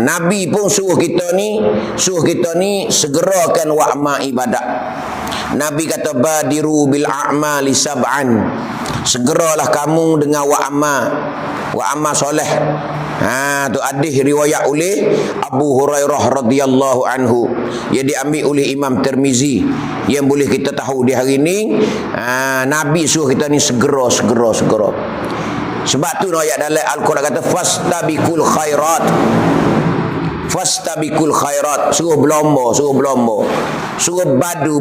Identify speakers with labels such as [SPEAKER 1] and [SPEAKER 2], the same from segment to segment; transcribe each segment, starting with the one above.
[SPEAKER 1] Nabi pun suruh kita ni segerakan wa'ma ibadat. Nabi kata badiru bil a'mali sab'an. Segeralah kamu dengan wa'ma soleh. Tu hadis riwayat oleh Abu Hurairah radhiyallahu anhu. Ia diambil oleh Imam Tirmizi. Yang boleh kita tahu di hari ini, Nabi suruh kita ni segera. Sebab tu ayat dalam Al-Quran kata fastabiqul khairat. Suruh berlomba. Suruh badu.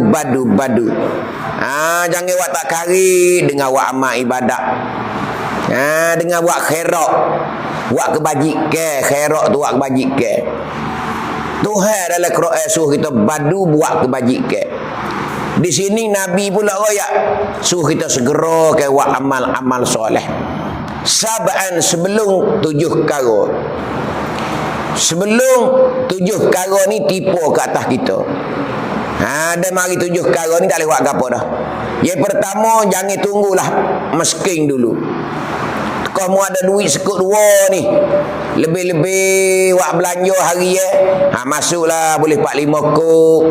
[SPEAKER 1] Jangan buat tak kari dengan buat amal ibadat. Dengan buat khairat. Buat kebajikan. Khairat tu buat kebajikan. Tuhan dalam Quran suruh kita badu buat kebajikan. Di sini Nabi pula royak suruh kita segera ke buat amal soleh. Sab'an sebelum 7 perkara. Sebelum 7 perkara ni tipu ke atas kita. Ada mari 7 perkara ni tak boleh buat apa dah. Yang pertama, jangan tunggulah miskin dulu. Kau ada duit sekut 2 ni. Lebih-lebih buat belanja hari masuklah boleh 4-5 kok,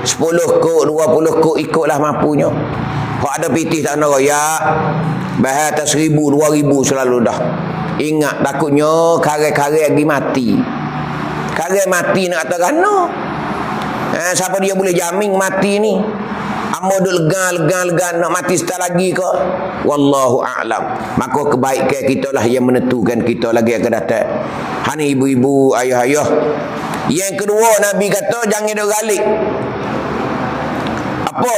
[SPEAKER 1] 10 kok, 20 kok, ikutlah mampunya. Kau ada pitih tak nak royak, bahaya atas 1,000, 2,000 selalu dah. Ingat takutnya kare-kare lagi mati. Kare mati nak kata kena. Siapa dia boleh jamin mati ni? Amo duk lega nak mati setelah lagi ke? Wallahu a'lam. Maka kebaikan kita lah yang menentukan kita lagi akan datang. Hani ibu-ibu, ayah-ayah. Yang kedua Nabi kata jangan duk galik. Apa?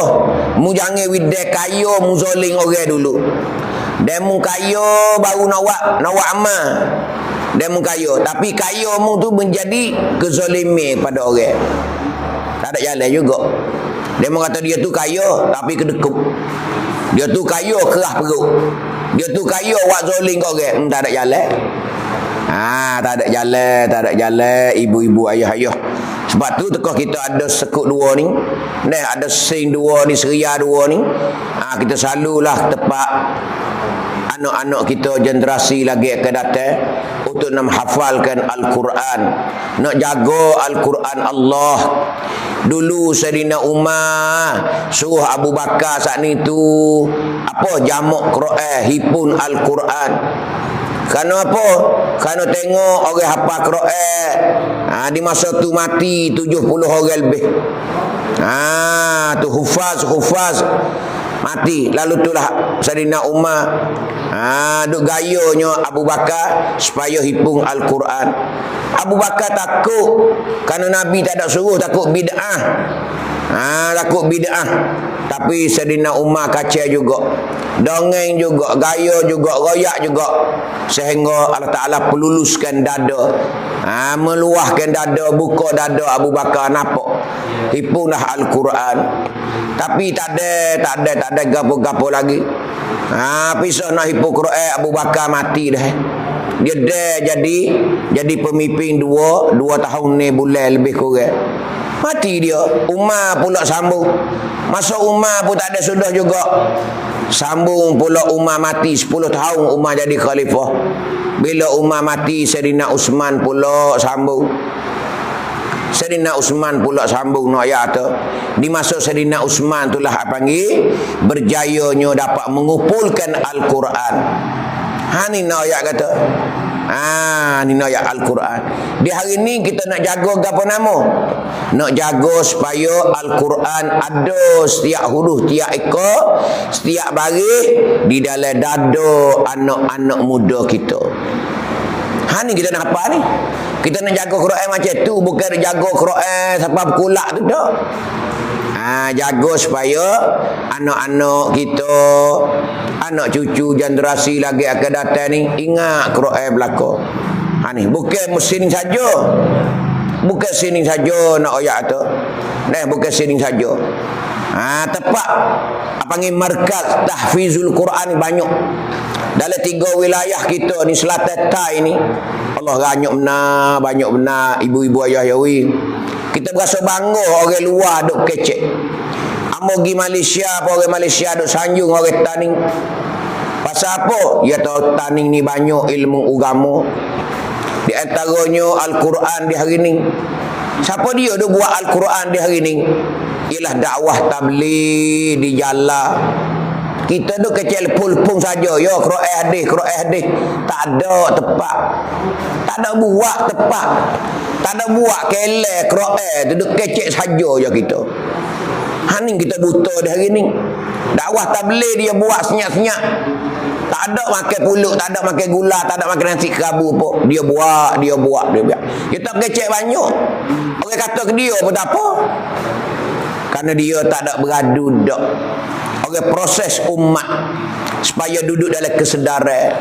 [SPEAKER 1] Mu jangan widai kaya mu zoling orang dulu. Dan mu kaya baru nak buat amal. Dan mu kaya, tapi kaya mu tu menjadi kezaliman pada orang. Tak ada jalan juga. Dia kata dia tu kaya tapi kedekup. Dia tu kaya kerah perut. Dia tu kaya buat zoling kat orang. Tak ada jalan. Tak ada jalan ibu-ibu, ayah-ayah. Sebab tu tekah kita ada sekut 2 ni. Ada sing 2 ni, seria 2 ni. Kita selalulah tepat anak-anak kita generasi lagi akan datang untuk nak hafalkan Al-Quran, nak jaga Al-Quran Allah. Dulu Sayyidina Umar suruh Abu Bakar saat ni tu jamak Quran, hipun Al-Quran. Kerana apa? Kerana tengok orang hafal Quran. Di masa tu mati 70 orang lebih. Tu hufaz mati. Lalu itulah Sayyidina Umar duk gayanya Abu Bakar supaya hipung Al-Quran. Abu Bakar takut kerana Nabi tak ada suruh, takut bid'ah. Tapi Sayyidina Umar kacau juga, dongeng juga, gaya juga, royak juga, sehingga Allah Ta'ala peluluskan dada, meluahkan dada, buka dada Abu Bakar, nampak hipunlah Al-Quran. Tapi tak ada gapo-gapo lagi. Pisah nak hipu Quran, Abu Bakar mati dah. Dia dah jadi pemimpin 2 tahun ni bulan lebih kurang. Mati dia. Umar pula sambung. Masa Umar pun tak ada sudah juga. Sambung pula Umar mati 10 tahun Umar jadi khalifah. Bila Umar mati, Sayyidina Uthman pula sambung. Nak ayat tu. Di masa Sayyidina Uthman itulah panggil berjayanya dapat mengumpulkan Al-Quran. Ni nak ayat kata. Ni nak ayat Al-Quran. Di hari ni kita nak jaga apa nama? Nak jaga supaya Al-Quran ada setiap huruf, setiap ekor, setiap baris di dalam dada anak-anak muda kita. Ni kita nak apa ni? Kita nak jaga Quran macam tu, bukan nak jaga Quran sampai berkulak tu dah. Jaga supaya anak-anak kita, anak cucu generasi lagi akan datang ni ingat Quran berlaku. Ni bukan sini saja. Bukan sini saja nak ayat tu. Bukan sini saja. Tepat panggil markaz tahfizul Quran banyak. Dalam 3 wilayah kita ni Selatan Tai ni, Allah banyak benar ibu-ibu ayah-ayah. Kita berasa bangga orang luar duk kecek. Amo pergi Malaysia, orang Malaysia duk sanjung orang Taning. Pasal apa? Ya tahu Taning ni banyak ilmu agama. Di antaranya Al-Quran di hari ni. Siapa dia duk buat Al-Quran di hari ni? Ialah dakwah tabligh di jalan. Kita duk kecil pulpung saja. Ya, Quran hadis. Tak ada tepat. Tak ada buat tepat. Tak ada buat kelek Quran tu duk kecil saja je kita. Ni kita buta di hari ni. Dakwah tabligh dia buat senyap-senyap. Tak ada makan pulut, tak ada makan gula, tak ada makan nasi kerabu pun. Dia buat. Kita kecil banyak. Orang kata ke dia pun tak apa. Kerana dia tak ada beradu dak. Orang proses umat supaya duduk dalam kesedaran.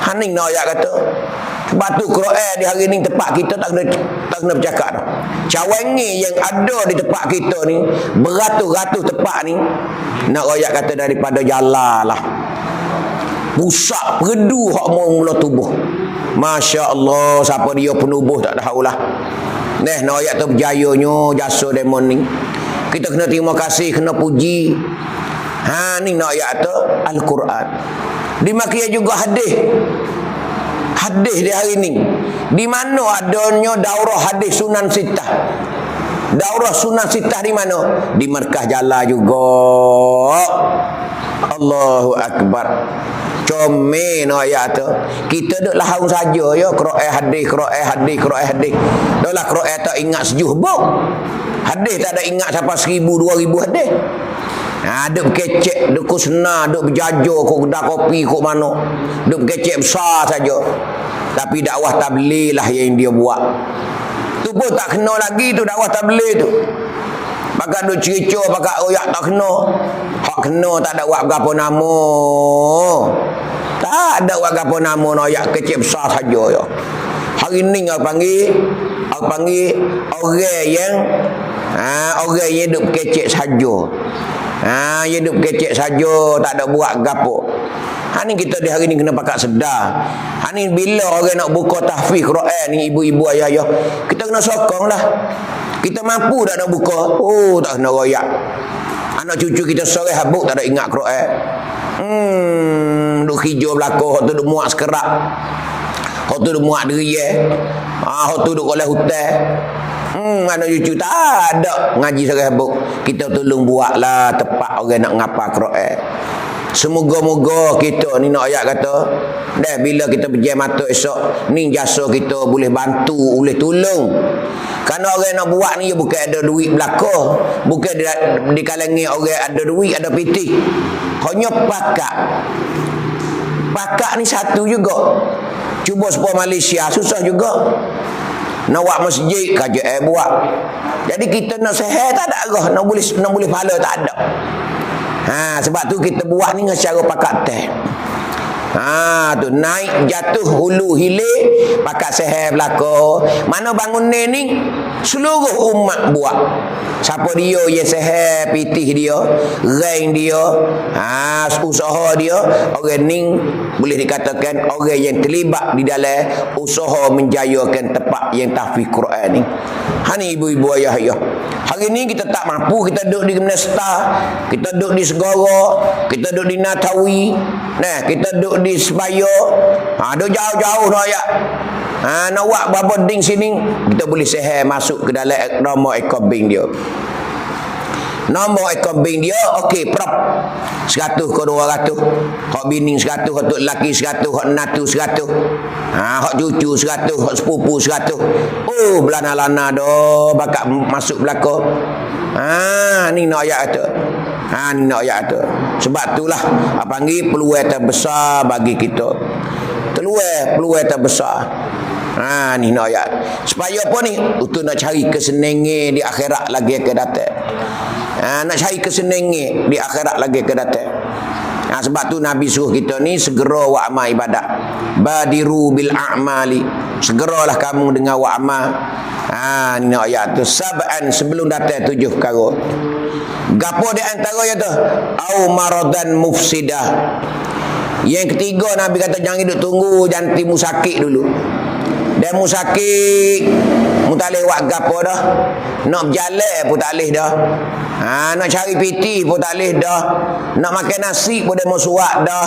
[SPEAKER 1] Haning nak ayat kata. Sebab tu Quran di hari ni tempat kita tak kena bercakap dah. Cawangi yang ada di tempat kita ni, beratus-ratus tempat ni, nak ayat kata daripada jalan lah. Pusat perdu hak mula tubuh. Masya Allah, siapa dia penubuh tak tahulah. Nak ayat tu berjayanya jasa demon ni. Kita kena terima kasih, kena puji. Ni nak ayat tu Al-Quran. Dimakai juga hadis. Hadis di hari ni. Di mana adanya daurah hadis Sunan Sittah? Daurah Sunan Sittah di mana? Di Markaz Jala juga. Allahu Akbar. Comel no ayat tu. Kita duk lahung saja ya Quran hadis. Dahlah Quran tak ingat sejuh buk. Hadis tak ada ingat sampai 1000 2000 hadis. Duk kecek, duk kusna, duk berjajo kok kedai kopi kok mana. Duk kecek besar saja. Tapi dakwah tabligh lah yang dia buat. Tu pun tak kena lagi tu dakwah tabligh tu. Pakat duk cerita, pakat royak tak kena. Hak kena tak ada buat berapa nama. Tak ada buat berapa nama royak kecek besar saja ya. Hari ni aku panggil orang yang duk kecek saja. Dia duk kecek saja, tak ada buat gapo. Ni kita di hari ni kena pakat sedar. Ni bila orang nak buka tahfiz Quran ni, ibu-ibu ayah-ayah, kita kena sokong lah. Kita mampu tak nak buka? Oh, tak kena royak. Anak cucu kita sore habuk tak ada ingat Quran. Duk hijau belakang, hak tu duk muak sekerak. Hak tu duk muak deriye. Hak tu duk oleh hutan. Anak cucu tak ada ngaji sore habuk. Kita tolong buatlah tepat orang nak ngapa Quran. Semoga-moga kita ni nak ayat kata, dah bila kita berjaya mata esok, ni jasa kita boleh bantu, boleh tolong. Kerana orang nak buat ni bukan ada duit belaka, bukan di kalangan orang ada duit, ada piti. Hanya pakat. Pakat ni satu juga. Cuba supaya Malaysia susah juga. Nak buat masjid kerja buat. Jadi kita nak sehat tak ada arah, nak boleh pahala tak ada. Sebab tu kita buat ni dengan cara pakat teh. Tu naik jatuh hulu hilir pakat sehat belaka. Mana bangun ni seluruh umat buat. Siapa dia yang sehat pitih dia, rank dia, usaha dia, orang ni boleh dikatakan orang yang terlibat di dalam usaha menjayakan tempat yang tahfiz Quran ni. Ni ibu-ibu ayah-ayah. Hari ni kita tak mampu, kita duduk di Gemnesta, kita duduk di Segara, kita duduk di Natawi, kita duduk di Sebaya, duduk jauh-jauh nak ayat. Nak buat berapa ding sini, kita boleh seher masuk ke dalam nombor ekobing dia. Nombor ekobing dia, okey, prop 100 ke 200. Hak bini 100, hak tok lelaki 100, hak natu 100. Hak cucu 100, hak sepupu 100. Oh, belana-lana dah bakat masuk belaka. Ni nak ayat kata. Ni nak ayat kata. Sebab itulah panggil peluang terbesar bagi kita. Peluang terbesar. Ni nak ayat. Supaya apa ni? Untuk nak cari kesenangan di akhirat lagi akan datang. Nak cari kesenangan di akhirat lagi akan datang. Sebab tu Nabi suruh kita ni segera buat amal ibadat. Badiru bil a'mali. Segeralah kamu dengan buat amal. Ni nak ayat tu. Sab'an sebelum datang 7 perkara. Gapo di antara yang tu? Au maradan mufsidah. Yang ketiga Nabi kata jangan hidup tunggu jangan timu sakit dulu. Demo sakit, mu tak boleh buat gapo dah. Nak berjalan pun tak boleh dah. Nak cari piti pun tak boleh dah. Nak makan nasi pun demo suak dah.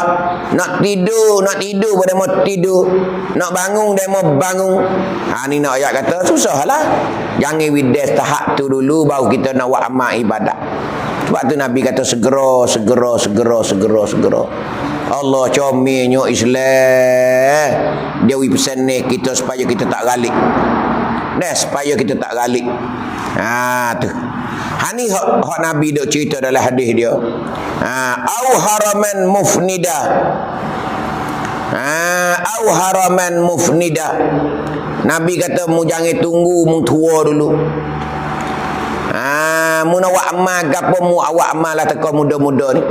[SPEAKER 1] Nak tidur pun demo tidur. Nak bangun demo bangun. Ni nak ayat kata susahlah. Jangan wides tahap tu dulu baru kita nak buat amal ibadat. Sebab tu Nabi kata segera. Allah comelnya Islam. Dia pesan ni kita supaya kita tak galik. Supaya kita tak galik. Tu. Ni hak Nabi duk cerita dalam hadis dia. Au haraman mufnida. Au haraman mufnida. Nabi kata mu jangan tunggu mu tua dulu. Mu nak buat amal gapo mu awak amal lah teka muda-muda ni.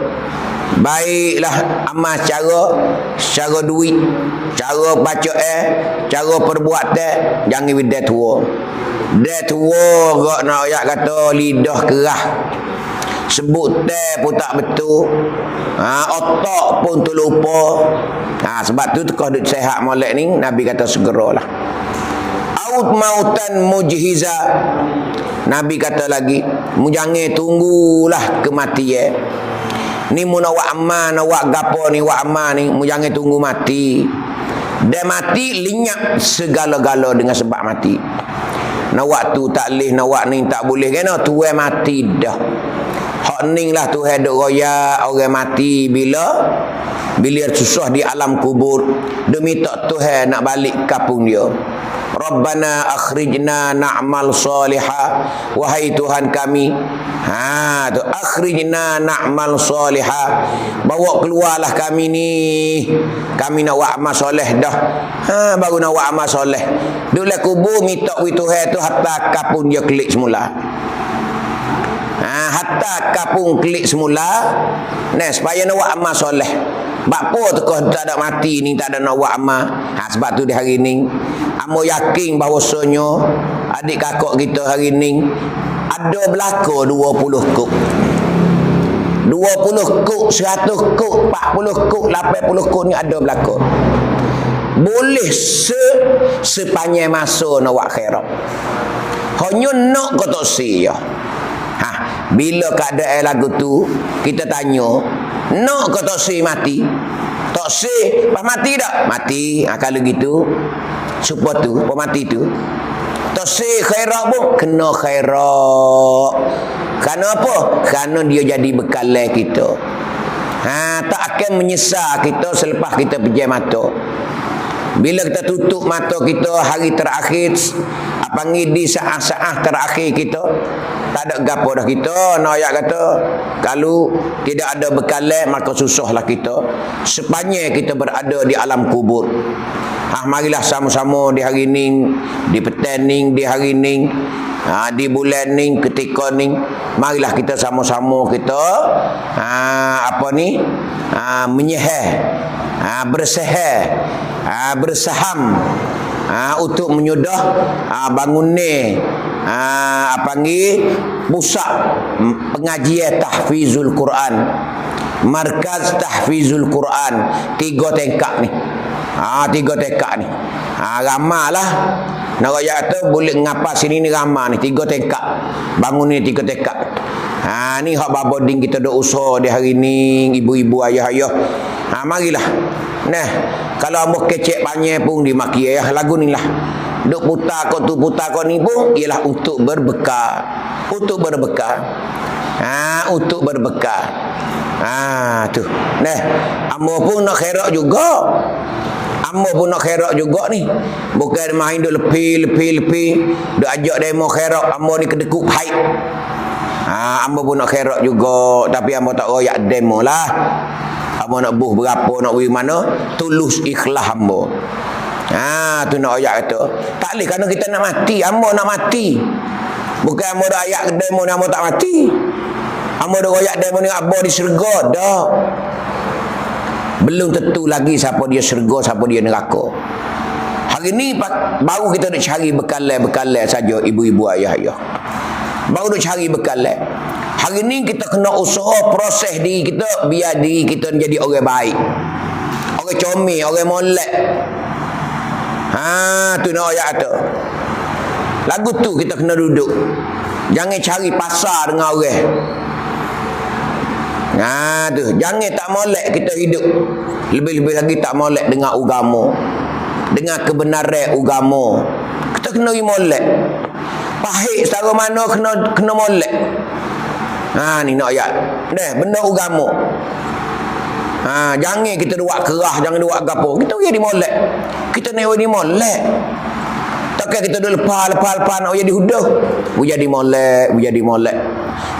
[SPEAKER 1] Baiklah amal secara duit, cara baca cara perbuatan, jangan dia tua. Dia tua gak nak ayat kata lidah kerah. Sebut pun tak betul. Otak pun terlupa. Sebab tu tekah duk sihat molek ni Nabi kata segeralah. Out mautan mujhiza. Nabi kata lagi, mu jangan tunggulah kematian. Ni mu nak buat amal, nak buat gapo ni, buat amal ni, mu jangan tunggu mati. Dia mati lenyap segala-gala dengan sebab mati. Nak buat tu tak boleh, nak buat ni tak boleh. Kena Tuhan mati dah. Hak ning lah Tuhan duk royak orang mati bila susah di alam kubur. Demi tak Tuhan nak balik kampung dia. Rabbana akhrijna na'mal salihah. Wahai Tuhan kami, tu akhrijna na'mal salihah. Bawa keluarlah kami ni. Kami nak buat amal soleh dah. Baru nak buat amal soleh. Duduk kubur minta wi Tuhan tu hatta kapung dia klik semula. Hatta kapung klik semula. Supaya nak buat amal soleh. Bapa tu kau tak ada mati ni, tak ada nak buat amal. Sebab tu di hari ni amo yakin bahawasanya adik kakak kita hari ni ada belaka 20 kok. 20 kok, 100 kok, 40 kok, 80 kok ni ada belaka. Boleh sepanjang masa nak buat khairat. Hanya nak kau tak sia. Bila keadaan lagu tu kita tanya, nak kau tak sia mati? Tak sia, pas mati tak? Mati. Kalau gitu, supaya tu, pas mati tu, tak sia khairat pun kena khairat. Kerana apa? Kerana dia jadi bekalan kita. Tak akan menyesal kita selepas kita pejam mata. Bila kita tutup mata kita hari terakhir, panggil di saat-saat terakhir kita, tak ada gapo dah kita. Nak ayat kata, kalau tidak ada bekalan maka susahlah kita sepanjang kita berada di alam kubur. Marilah sama-sama di hari ni, di petang ni, di hari ni, di bulan ni, ketika ni, marilah kita sama-sama kita menyihir, bersaham untuk menyudah bangun ni pusat pengajian tahfizul Quran, markaz tahfizul Quran 3 tingkat ni. 3 tingkat ni. Ramalah. Nak raya kata boleh ngapa sini ni ramah ni 3 tingkat. Bangun ni 3 tingkat. Ni hak baboding kita duk usaha di hari ni, ibu-ibu ayah-ayah. Marilah. Kalau ambo kecek panjang pun dimaki lagu ni lah. Duk putar kau tu putar kau ni pun ialah untuk berbekal. Untuk berbekal. Untuk berbekal. Tu. Ambo pun nak khairat juga. Ambo pun nak khairat juga ni. Bukan main duk lepi. Duk ajak demo khairat. Ambo ni kedekut haid. Ambo pun nak khairat juga. Tapi ambo tak royak demo lah. Ambo nak buh berapa, nak beri mana, tulus ikhlas ambo. Tu nak ayat kata. Tak boleh kerana kita nak mati. Ambo nak mati. Bukan ambo dah ayat demo ni ambo tak mati. Ambo dah royak demo ni ambo di syurga dah. Belum tentu lagi siapa dia syurga, siapa dia neraka. Hari ni baru kita nak cari bekalan saja ibu-ibu ayah-ayah. Baru nak cari bekalan. Hari ni kita kena usaha proses diri kita biar diri kita menjadi orang baik. Orang comel, orang molek. Tu nak ayat tu. Lagu tu kita kena duduk. Jangan cari pasar dengan orang. Tu, jangan tak molek kita hidup. Lebih-lebih lagi tak molek dengan agama. Dengan kebenaran agama. Kita kena molek. Pahit setara mana kena molek. Ni nak ayat. Benda agama. Jangan kita buat kerah, jangan buat gapo. Kita pergi di molek. Kita nak di molek. Takkan kita duduk lepas nak jadi hudah. Jadi molek.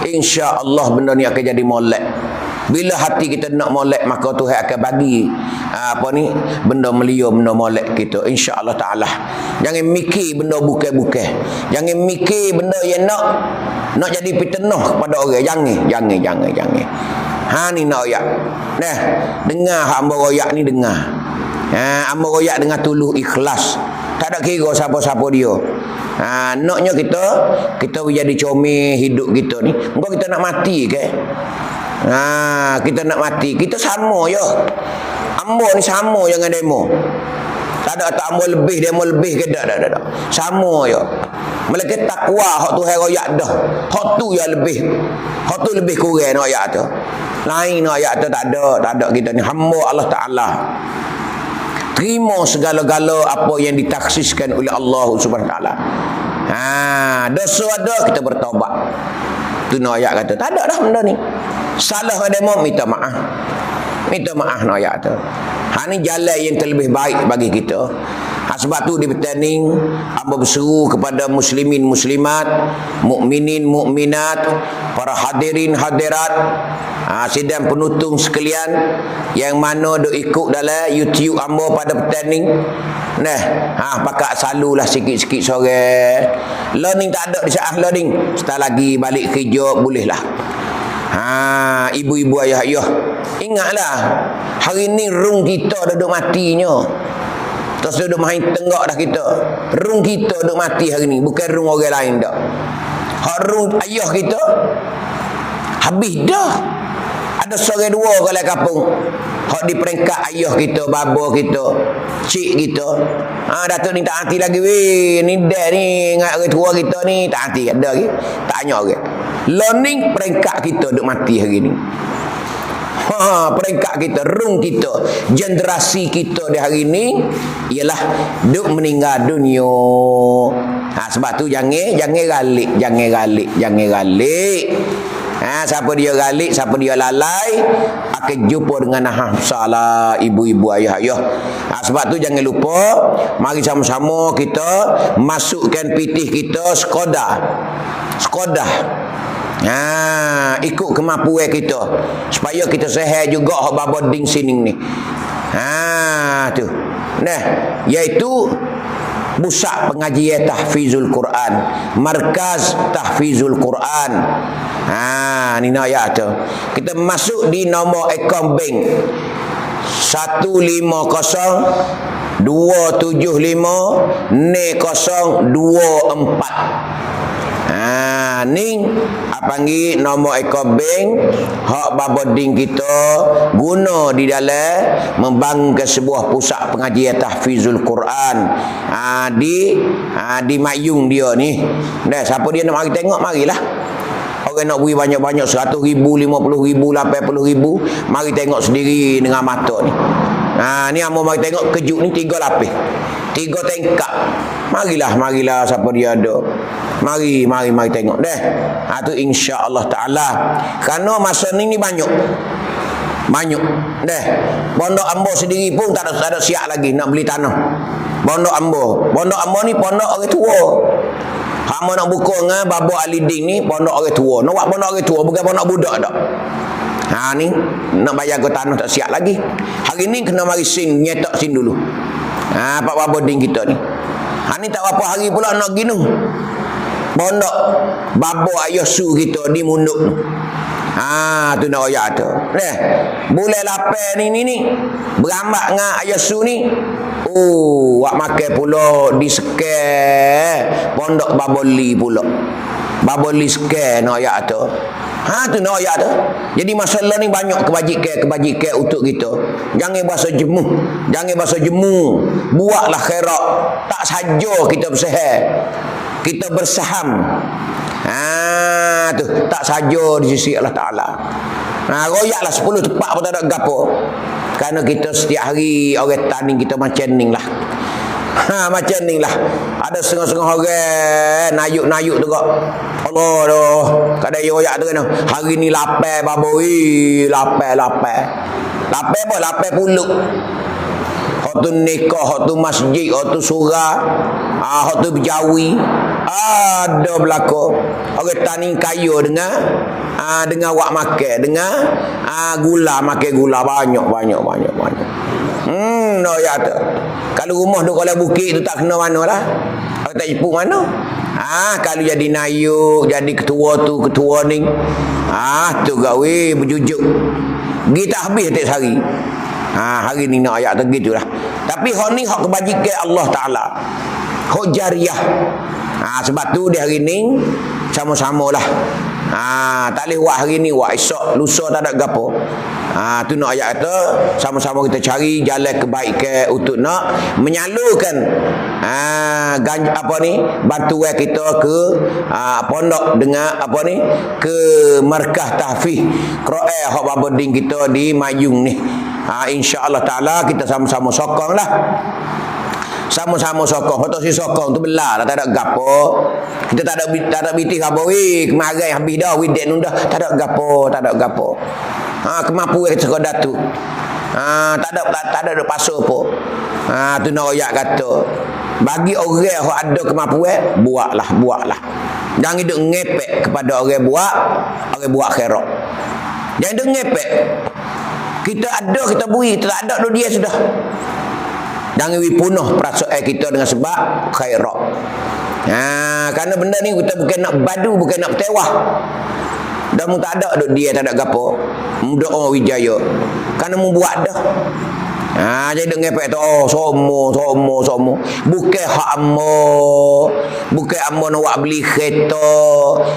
[SPEAKER 1] Insya-Allah benda ni akan jadi molek. Bila hati kita nak molek, maka Tuhan akan bagi benda melia, benda molek kita, insya-Allah taala. Jangan mikir benda bukan-bukan. Jangan mikir benda yang nak jadi fitnah kepada orang. Jangan. Ni nak royak. Dengar hamba royak ni dengar. Hamba royak dengan tulus ikhlas. Tak ada kira siapa-siapa dia. Naknya kita jadi comel hidup kita ni. Engkau kita nak mati ke? Kita nak mati. Kita sama je. Hamba ni sama je dengan demo. Tak ada tak hamba lebih, demo lebih ke tak. Sama je. Malaikat takwa hak Tuhan royak dah. Hak tu yang lebih. Hak tu lebih kurang nak ayat tu. Lain nak ayat tu tak ada kita ni hamba Allah Taala. Terima segala-gala apa yang ditaksiskan oleh Allah Subhanahu Taala. Dosa ada kita bertaubat. Tu nak ayat kata tak ada dah benda ni. Salah ada mau minta maaf. Minta maaf nak ayat tu. Ni jalan yang terlebih baik bagi kita. Sebab tu di petang hamba berseru kepada muslimin muslimat, mukminin mukminat, para hadirin hadirat, sidang penutung sekalian yang mana duk ikut dalam YouTube hamba pada petang ni. Pakak salulah sikit-sikit sore. Learning tak ada di saat learning. Setelah lagi balik kerja bolehlah. Ibu-ibu ayah-ayah, ingatlah hari ni rung kita duduk matinya. Terus duduk main tenggak dah kita. Rung kita duduk mati hari ni, bukan rung orang lain dah. Hak rung ayah kita habis dah. Ada seorang dua kalau kampung. Hak di peringkat ayah kita, baba kita, cik kita. Datuk ni tak hati lagi weh. Ni dah ni ingat orang tua kita ni tak hati ada lagi. Tak hanya orang. Learning peringkat kita duk mati hari ni. Peringkat kita, rung kita, generasi kita di hari ni ialah duk meninggal dunia. Sebab tu jangan galik. Siapa dia galik, siapa dia lalai akan jumpa dengan salah ibu-ibu ayah-ayah. Sebab tu jangan lupa, mari sama-sama kita masukkan pitih kita Skoda. Ikut kemampuan kita supaya kita sehat juga hak baboding sini ni. Tu. Iaitu Pusat Pengajian Tahfizul Quran, Markaz Tahfizul Quran. Ni nak ayat tu. Kita masuk di nombor akaun bank 150 275 024. Ni panggil nombor akaun bank hak baboding kita guna di dalam membangunkan sebuah pusat pengajian tahfizul Quran di Mayung dia ni. Siapa dia nak mari tengok, marilah. Orang nak beri banyak-banyak 100,000, 50,000, 80,000, mari tengok sendiri dengan mata ni. Ni amo mari tengok kejut ni 3 lapis. 3 tingkat. Marilah siapa dia ada. Mari tengok deh. Tu insya-Allah taala. Kerana masa ni banyak deh. Pondok Ambo sendiri pun tak ada siap lagi nak beli tanah. Pondok Ambo ni pondok orang tua. Hama nak buka dengan Baba Alidin ni pondok orang tua. Nak buat pondok orang tua, bukan pondok budak dak. Ni nak bayar ke tanah tak siap lagi. Hari ni kena mari nyetak sin dulu. Pak baboding kita ni. Ni tak berapa hari pula nak ginu. Pondok Baba ayah su kita di Munduk. Tu nak ayat tu. Bulan 8 ni beramak dengan ayah su ni. Wak makan pula di sekar pondok Baboli pula. Baboli sekar nak ayat tu. Tu nak ayat tu. Jadi masalah ni banyak kebajikan untuk kita. Jangan bahasa jemu. Buatlah khairat. Tak saja kita bersihar. Kita bersaham. Tu tak saja di sisi Allah Taala. Royaklah 10 tepat pun tak ada gapo. Kerana kita setiap hari orang tani kita macam ni lah. Macam ni lah. Ada setengah-setengah orang nayuk tu kok. Allah doh. Kadang royak tu kan. Hari ni lapar baboi, lapar. Lapar apa? Lapar puluk. Hak tu nikah, hak tu masjid, hak tu surah, hak tu berjawi. Ada berlaku. Orang tani kaya dengan wak makan, dengan gula, makan gula banyak. No ya tu. Kalau rumah tu kalau bukit tu tak kena mana lah. Kalau tak jepuk mana? Kalau jadi nayuk, jadi ketua ni. Tu gawe berjujuk. Kita habis tiap hari. Hari ni nak ayat tu gitulah. Tapi hak ni hak kebajikan Allah Taala. Hak jariah. Sebab tu di hari ni sama-samalah. Tak boleh buat hari ni, buat esok, lusa tak ada gapo. Tu nak ayat kata sama-sama kita cari jalan kebaikan untuk nak menyalurkan bantuan kita ke pondok dengan ke markah tahfiz Quran hak babading kita di Mayung ni. Insya-Allah taala kita sama-sama sokonglah. Sama-sama sokong. Kalau si sokong tu belah lah, tak ada gapo. Kita tak ada bitih gapo. Kemarin habis dah widek nun dah. Tak ada gapo. Kemampuan kita sekadar tu. Tak ada pasal apa. Tu nak royak kata. Bagi orang yang ada kemampuan, buatlah. Jangan duk ngepek kepada orang buat khairat. Jangan duk ngepek. Kita ada, kita beri. Kita tak ada, dia sudah. Jangan punah perasaan kita dengan sebab khairat. Kerana benda ni kita bukan nak badu, bukan nak bertewah. Dah mu tak ada dia tak ada gapo. Mu doa wijaya. Kerana mu buat dah. Jadi duk ngepek tu somo. Bukan hak ammo. Bukan ammo nak buat beli kereta.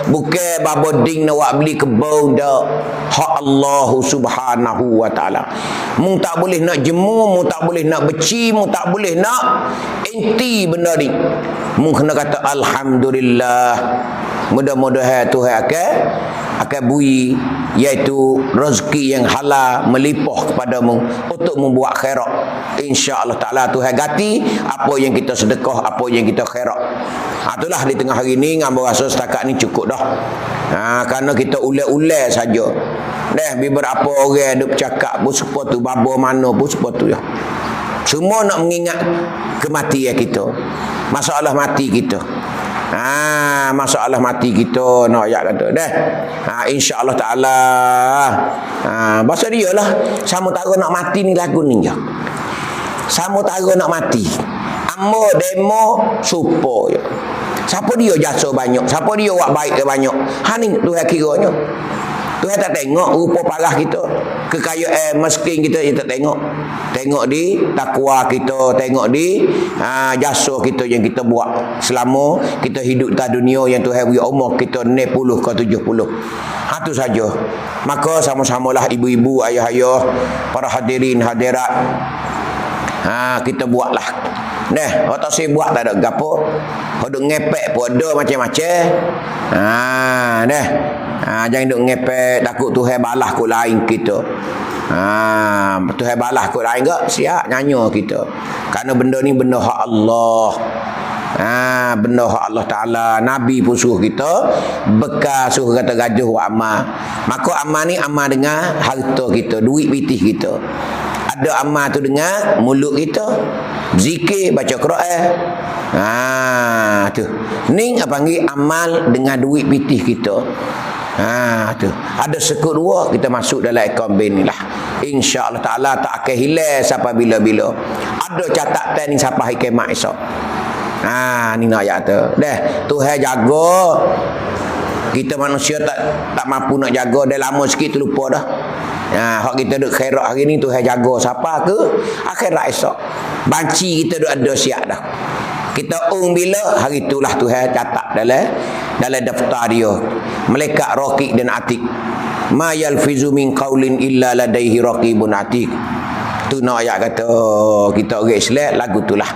[SPEAKER 1] Bukan baboding nak buat beli kebun dah. Hak Allah Subhanahu wa taala. Mu tak boleh nak jemu, mu tak boleh nak beci, mu tak boleh nak inti benda ni. Mu kena kata alhamdulillah. Mudah-mudahan Tuhan akan bui iaitu rezeki yang halal melimpah kepadamu untuk membuat khairat. Insya-Allah taala Tuhan ganti apa yang kita sedekah, apa yang kita khairat. Itulah di tengah hari ni ngam rasa setakat ni cukup dah. Kerana kita ulai-ulai saja. Beberapa orang duk bercakap pun sepa tu babo mana pun sepa tu ya. Semua nak mengingat kematian kita. Masalah mati kita. Masalah mati kita nak ayat kata dah. Insya-Allah taala. Bahasa dia lah sama tara nak mati ni lagu ni je. Sama tara nak mati. Ammo demo supo je. Siapa dia jasa banyak, siapa dia buat baik banyak. Ni Tuhan kiranya. Tuhan tak tengok rupa parah kita, kekayaan miskin kita, dia tak tengok. Tengok di takwa kita, tengok di jasa kita yang kita buat selama kita hidup di dunia yang Tuhan beri umur kita 60 ke 70. Itu saja. Maka sama-samalah ibu-ibu, ayah-ayah, para hadirin hadirat, kita buatlah. Orang tak buat tak ada gapo. Hodok ngepek pun ada macam-macam. Jangan duk ngepek takut Tuhan balas kot lain kita. Tuhan balas kot lain ke siap nyanyo kita. Kerana benda ni benda hak Allah. Benda hak Allah Taala. Nabi pun suruh kita bekal, suruh kata gajuh buat amal. Maka amal ni amal dengan harta kita, duit pitih kita. Ada amal tu dengan mulut kita, zikir, baca Quran. Tu. Ni apa panggil amal dengan duit pitih kita. Tu. Ada sekut dua kita masuk dalam akaun bank ni lah. Insya-Allah taala tak akan hilang sampai bila-bila. Ada catatan ni sampai hari kiamat esok. Ni nak ayat tu. Tuhan jaga. Kita manusia tak mampu nak jaga, dah lama sikit terlupa dah. Hak kita duk khairat hari ni Tuhan jaga siapa ke akhirat esok. Banci kita duk ada siap dah. Kita bila hari itulah Tuhan catat dalam dalam daftar dia. Malaikat raqib dan atid. Ma yalfizu min qaulin illa ladaihi raqibun atid. Tu nak ayat kata kita orang Islam lagu itulah.